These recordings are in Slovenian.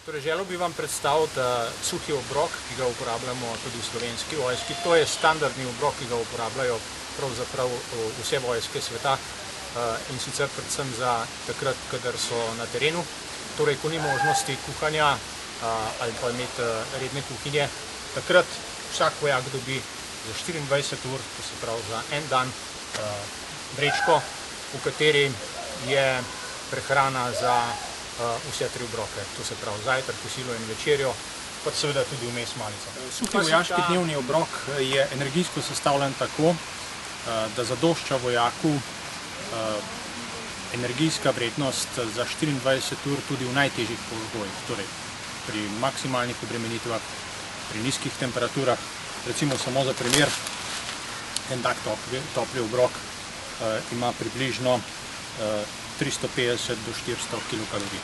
Torej, želel bi vam predstaviti suhi obrok, ki ga uporabljamo tudi v slovenski vojski. To je standardni obrok, ki ga uporabljajo pravzaprav vse vojske sveta in sicer predvsem za takrat, kadar so na terenu. Torej, ko ni možnosti kuhanja ali pa imeti redne kuhinje, takrat vsak vojak dobi za 24 ur, to se pravi za en dan, vrečko, v kateri je prehrana za vse tri obroke, to se pravi zajtrk, kosilo in večerjo, pa seveda tudi vmes malico. Suhi vojaški dnevni obrok je energijsko sestavljen tako, da zadošča vojaku energijska vrednost za 24 ur tudi v najtežjih pogojih, torej pri maksimalnih obremenitvah, pri nizkih temperaturah. Recimo samo za primer, en tak topli obrok ima približno 350 do 400 kilokalorij.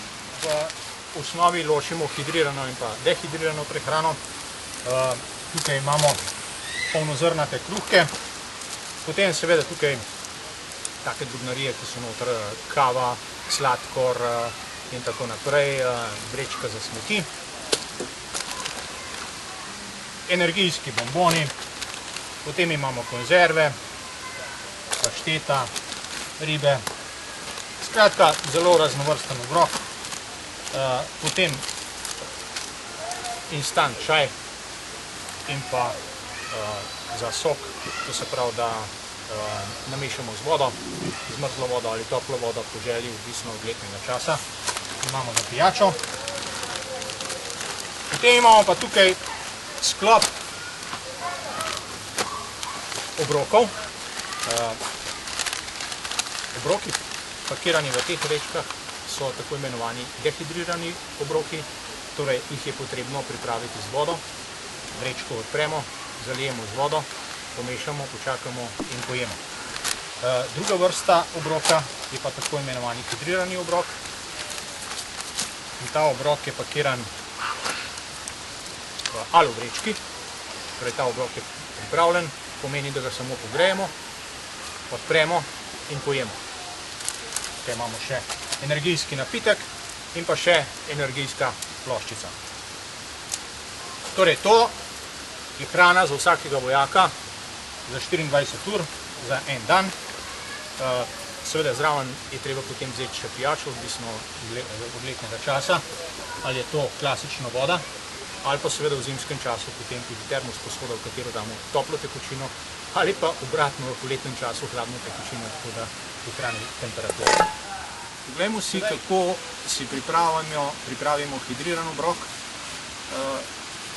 V osnovi ločimo hidrirano in pa dehidrirano prehrano. Tukaj imamo polnozrnate kruhke, potem seveda tukaj take drobnarije, ki so noter kava, sladkor in tako naprej, vrečka za smeti, energijski bomboni, potem imamo konzerve, pašteta, ribe. Skratka, zelo raznovrsten obrok. Potem instant čaj in pa za sok, to se pravi, da namešamo z vodo, zmrzlo vodo ali toplo vodo, po želji, odvisno od letnega časa. Imamo za pijačo. Potem imamo pa tukaj sklop obrokov. Obroki, pakirani v teh vrečkah, so tako imenovani dehidrirani obroki, torej jih je potrebno pripraviti z vodo. Vrečko odpremo, zalijemo z vodo, pomešamo, počakamo in pojemo. Druga vrsta obroka je pa tako imenovani hidrirani obrok. In ta obrok je pakiran v alu vrečki, torej ta obrok je pripravljen, pomeni, da ga samo pogrejemo, odpremo in pojemo. Tukaj imamo še energijski napitek in pa še energijska ploščica. Torej, to je hrana za vsakega vojaka za 24 ur, za en dan. Seveda zraven je treba potem vzeti še pijačo, odvisno od letnega časa, ali je to klasična voda, ali pa seveda v zimskem času potem tudi termos posoda, v katero damo toplo tekočino, ali pa obratno v poletnem času hladno tekočino, tako da prihrani temperaturo. Poglejmo si, kako si pripravimo hidriran obrok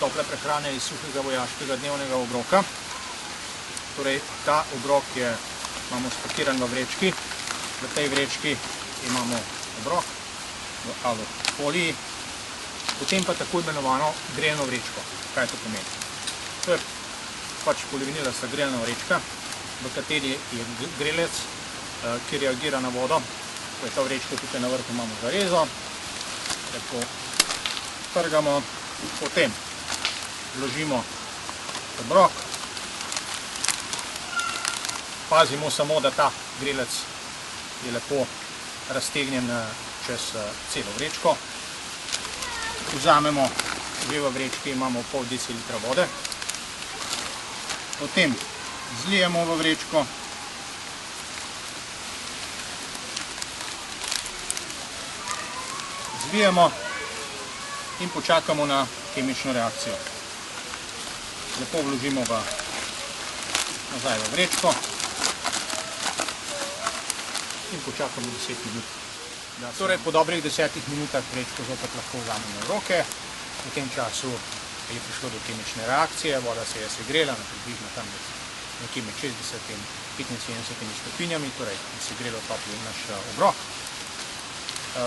tople prehrane iz suhega vojaškega dnevnega obroka. Torej, ta obrok imamo spakiran v vrečki. V tej vrečki imamo obrok v alu foliji, potem pa tako imenovano grelno vrečko. Kaj to pomeni? To je pač polivinilasta grelna vrečka, v kateri je grelec, ki reagira na vodo. To je ta vrečka, tukaj na vrhu imamo zarezo, tako trgamo, potem vložimo obrok, pazimo samo, da ta grelec je lepo raztegnjen čez celo vrečko. Vzamemo, že v vrečki imamo pol decilitra vode, potem zlijemo v vrečko, zvijemo in počakamo na kemično reakcijo. Lepo vložimo ga nazaj v vrečko in počakamo 10 minut. Torej, po dobrih 10 minutah vrečko zopet lahko vzamemo v roke. V tem času je prišlo do kemične reakcije, voda se je segrela na približno tam nekje med 60 in 75 stopinjami, torej je segrelo topli naš obrok.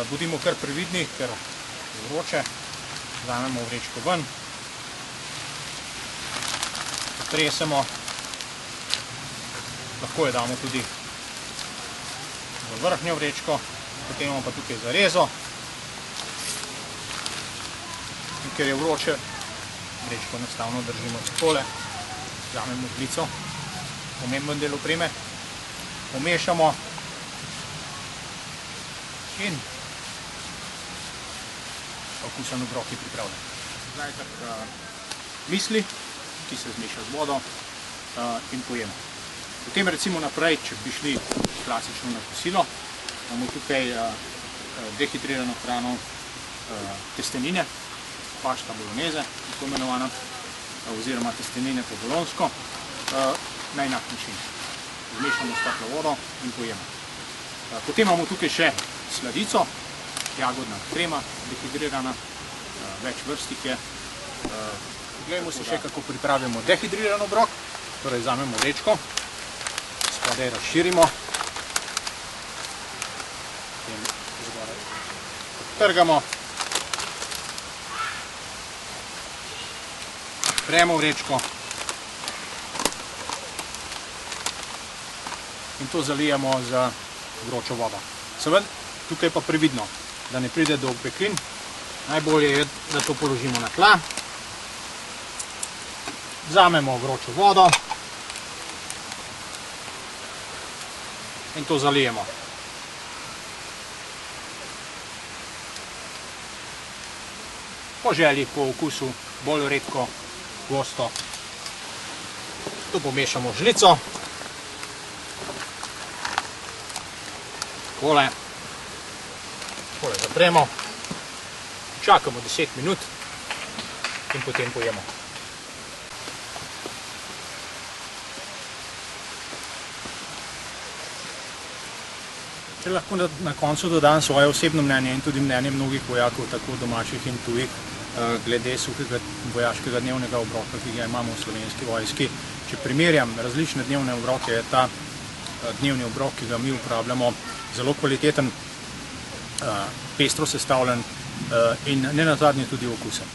Bodimo kar previdni, ker je vroče. Vzamemo vrečko ven, potresemo, lahko jo damo tudi v vrhnjo vrečko, potem imamo pa tukaj zarezo. In ker je vroče, vrečko enostavno držimo takole, vzamemo žlico, pomemben del opreme, pomešamo in okusen obrok je pripravljen. Zdaj misli, ki se zmeša z vodo in pojemo. Potem recimo naprej, če bi šli klasično na kosilo, imamo tukaj dehidrirano hrano, testenine, pašta bolognese, tako imenovana, oziroma testenine po bolonsko, na enak način. Zmešamo s toplo vodo in pojemo. Potem imamo tukaj še sladico, jagodna krema, dehidrirana, več vrst jih je. Poglejmo si še, kako pripravimo dehidriran obrok. Torej vzamemo vrečko, spodaj razširimo, potem zgoraj odtrgamo, odpremo vrečko in to zalijemo z vročo vodo. Seveda, tukaj pa previdno, da ne pride do opeklin. Najbolje je, da to položimo na tla, vzamemo vročo vodo in to zalijemo. Po želji, po okusu, bolj redko, gosto. To pomešamo z žlico. Takole zapremo, čakamo 10 minut in potem pojemo. Če lahko na koncu dodam svoje osebno mnenje in tudi mnenje mnogih vojakov, tako domačih in tujih, glede suhega vojaškega dnevnega obroka, ki ga imamo v Slovenski vojski. Če primerjam različne dnevne obroke, je ta dnevni obrok, ki ga mi uporabljamo, zelo kvaliteten, pestro sestavljen in nenazadnje tudi okusen.